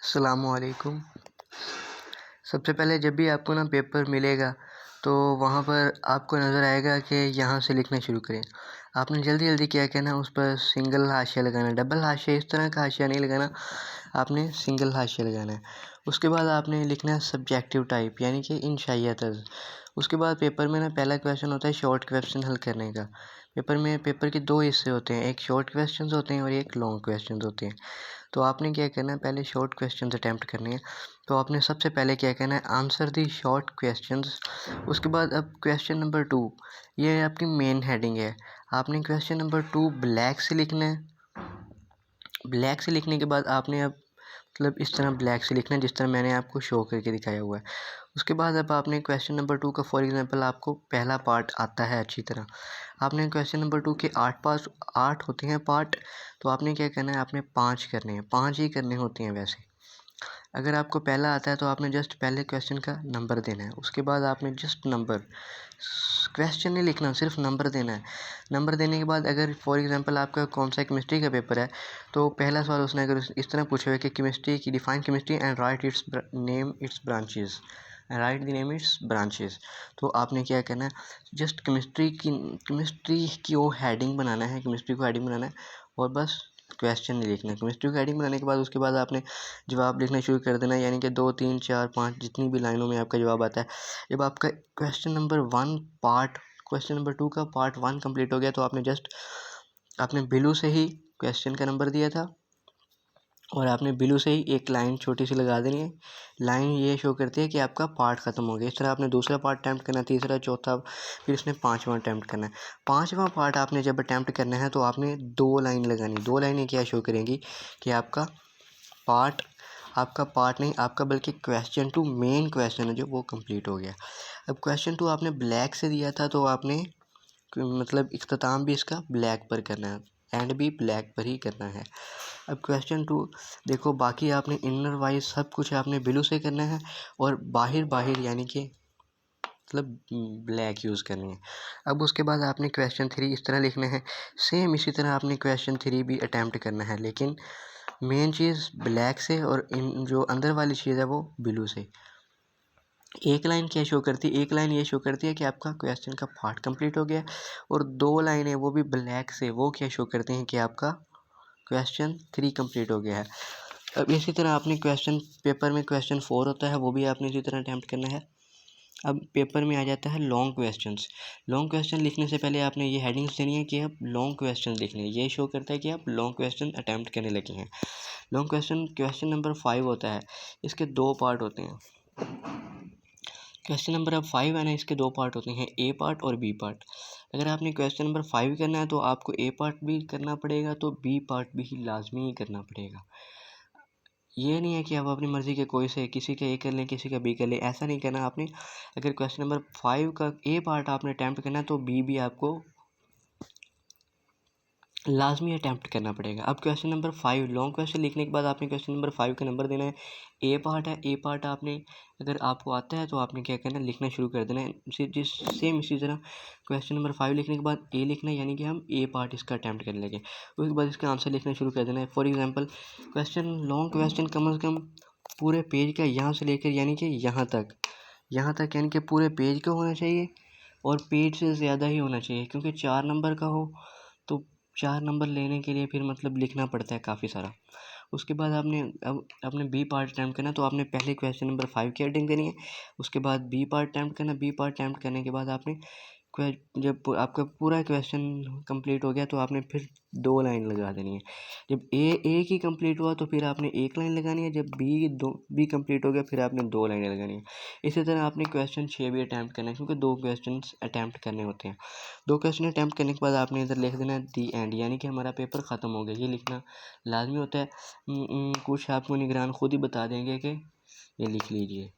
अस्सलामुअलैकुम। सबसे पहले जब भी आपको ना पेपर मिलेगा तो वहाँ पर आपको नज़र आएगा कि यहाँ से लिखना शुरू करें। आपने जल्दी क्या करना है, उस पर सिंगल हाशिया लगाना है। डबल हाशिया इस तरह का हाशिया नहीं लगाना, आपने सिंगल हाशिया लगाना है। उसके बाद आपने लिखना है सब्जेक्टिव टाइप यानी कि इंशाइया तर्ज। उसके बाद पेपर में ना पहला क्वेश्चन होता है शॉर्ट क्वेश्चन हल करने का। पेपर के दो हिस्से होते हैं, एक शॉर्ट क्वेश्चन होते हैं और एक लॉन्ग क्वेश्चन होते हैं। तो आपने क्या करना है, पहले शॉर्ट क्वेश्चन अटैम्प्ट करने हैं। तो आपने सबसे पहले क्या करना है, आंसर दी शॉर्ट क्वेश्चंस। उसके बाद अब क्वेश्चन नंबर 2, ये आपकी मेन हेडिंग है। आपने क्वेश्चन नंबर 2 ब्लैक से लिखना है। ब्लैक से लिखने के बाद आपने अब मतलब इस तरह ब्लैक से लिखना है जिस तरह मैंने आपको शो करके दिखाया हुआ है। उसके बाद अब आपने क्वेश्चन नंबर 2 का फॉर एग्जांपल आपको पहला पार्ट आता है अच्छी तरह, आपने क्वेश्चन नंबर 2 के 8 होते हैं पार्ट। तो आपने क्या करना है, आपने 5 करने हैं, 5 ही करने होते हैं वैसे। अगर आपको पहला आता है तो आपने जस्ट पहले क्वेश्चन का नंबर देना है। उसके बाद आपने जस्ट नंबर, क्वेश्चन नहीं लिखना, सिर्फ नंबर देना है। नंबर देने के बाद अगर फॉर एग्जांपल आपका कौन सा केमिस्ट्री का पेपर है तो पहला सवाल उसने अगर इस तरह पूछा हुआ कि केमिस्ट्री की define chemistry and right it's name it's branches, right the name it's branches. तो आपने क्या करना है, जस्ट केमिस्ट्री की वो हेडिंग बनाना है, केमिस्ट्री को हेडिंग बनाना है और बस क्वेश्चन नहीं लिखना है। केमिस्ट्री को हेडिंग बनाने के बाद उसके बाद आपने जवाब लिखना शुरू कर देना, यानी कि 2 3 4 5 जितनी भी लाइनों में आपका जवाब आता है। जब आपका क्वेश्चन नंबर 2 का पार्ट 1 कंप्लीट हो गया तो आपने जस्ट आपने बिलू से ही क्वेश्चन का नंबर दिया था और आपने बिलू से ही एक लाइन छोटी सी लगा देनी है। लाइन ये शो करती है कि आपका पार्ट ख़त्म हो गया। इस तरह आपने दूसरा पार्ट अटैम्प्ट करना है, तीसरा, चौथा, फिर इसने 5वां अटैम्प्ट करना है। 5वां पार्ट आपने जब अटैम्प्ट करना है तो आपने 2 लाइन लगानी। 2 लाइनें क्या शो करेंगी कि आपका पार्ट नहीं, आपका बल्कि क्वेश्चन 2 मेन क्वेश्चन है जो वो कंप्लीट हो गया। अब क्वेश्चन 2 आपने ब्लैक से दिया था तो आपने मतलब इख्तिताम भी इसका ब्लैक पर करना है, एंड भी ब्लैक पर ही करना है। अब क्वेश्चन 2 देखो, बाकी आपने इनर वाइज सब कुछ आपने ब्लू से करना है और बाहर यानी कि मतलब ब्लैक यूज़ करनी है। अब उसके बाद आपने क्वेश्चन 3 इस तरह लिखना है। सेम इसी तरह आपने क्वेश्चन 3 भी अटैम्प्ट करना है, लेकिन मेन चीज़ ब्लैक से और इन जो अंदर वाली चीज़ है वो ब्लू से। एक लाइन क्या शो करती है, एक लाइन ये शो करती है कि आपका क्वेश्चन का पार्ट कंप्लीट हो गया और 2 लाइनें वो भी ब्लैक से, वो क्या शो करती हैं कि आपका क्वेश्चन 3 कंप्लीट हो गया है। अब इसी तरह आपने पेपर में क्वेश्चन 4 होता है, वो भी आपने इसी तरह अटैम्प्ट करना है। अब पेपर में आ जाता है लॉन्ग क्वेश्चंस। लॉन्ग क्वेश्चन लिखने से पहले आपने ये हेडिंग्स देनी है कि आप लॉन्ग क्वेश्चन लिखने हैं। ये शो करता है कि आप लॉन्ग क्वेश्चन अटैम्प्ट करने लगे हैं। लॉन्ग क्वेश्चन नंबर 5 होता है, इसके 2 पार्ट होते हैं। क्वेश्चन नंबर अब 5 है ना, इसके 2 पार्ट होते हैं, ए पार्ट और बी पार्ट। अगर आपने क्वेश्चन नंबर 5 करना है तो आपको ए पार्ट भी करना पड़ेगा, तो बी पार्ट भी लाजमी ही करना पड़ेगा। ये नहीं है कि आप अपनी मर्ज़ी के कोई से किसी का ए कर लें किसी का बी कर लें, ऐसा नहीं करना आपने। अगर क्वेश्चन नंबर 5 का ए पार्ट आपने अटैम्प्ट करना है तो बी भी आपको लाजमी अटैम्प्ट करना पड़ेगा। अब क्वेश्चन नंबर 5 लॉन्ग क्वेश्चन लिखने के बाद आपने क्वेश्चन नंबर 5 का नंबर देना है। ए पार्ट है, ए पार्ट आपने अगर आपको आता है तो आपने क्या करना है, लिखना शुरू कर देना है। सेम इसी तरह क्वेश्चन नंबर 5 लिखने के बाद ए लिखना है, यानी कि हम ए पार्ट इसका अटैम्प्ट कर लेंगे। उसके बाद इसका आंसर लिखना शुरू कर देना है। फॉर एग्जाम्पल लॉन्ग क्वेश्चन कम से कम पूरे पेज का यहाँ से लेकर यानी कि यहाँ तक यानी कि पूरे पेज का होना चाहिए और पेज से ज़्यादा ही होना चाहिए, क्योंकि 4 नंबर का हो तो 4 नंबर लेने के लिए फिर मतलब लिखना पड़ता है काफ़ी सारा। उसके बाद आपने अब अपने बी पार्ट अटैम्प्ट करना, तो आपने पहले क्वेश्चन नंबर 5 की हेडिंग देनी है। उसके बाद बी पार्ट अटैम्प्ट करना। बी पार्ट अटैम्प्ट करने के बाद आपने जब आपका पूरा क्वेश्चन कंप्लीट हो गया तो आपने फिर 2 लाइन लगा देनी है। जब एक ही कंप्लीट हुआ तो फिर आपने 1 लाइन लगानी है। जब बी कंप्लीट हो गया फिर आपने 2 लाइनें लगानी है। इसी तरह आपने क्वेश्चन 6 भी अटैम्प्ट करना है, क्योंकि 2 क्वेश्चन अटैम्प्ट करने होते हैं। 2 क्वेश्चन अटैम्प्ट करने के बाद आपने इधर लिख देना है दी एंड, यानी कि हमारा पेपर ख़त्म हो गया। ये लिखना लाजमी होता है। कुछ आपको निगरान खुद ही बता देंगे कि ये लिख लीजिए।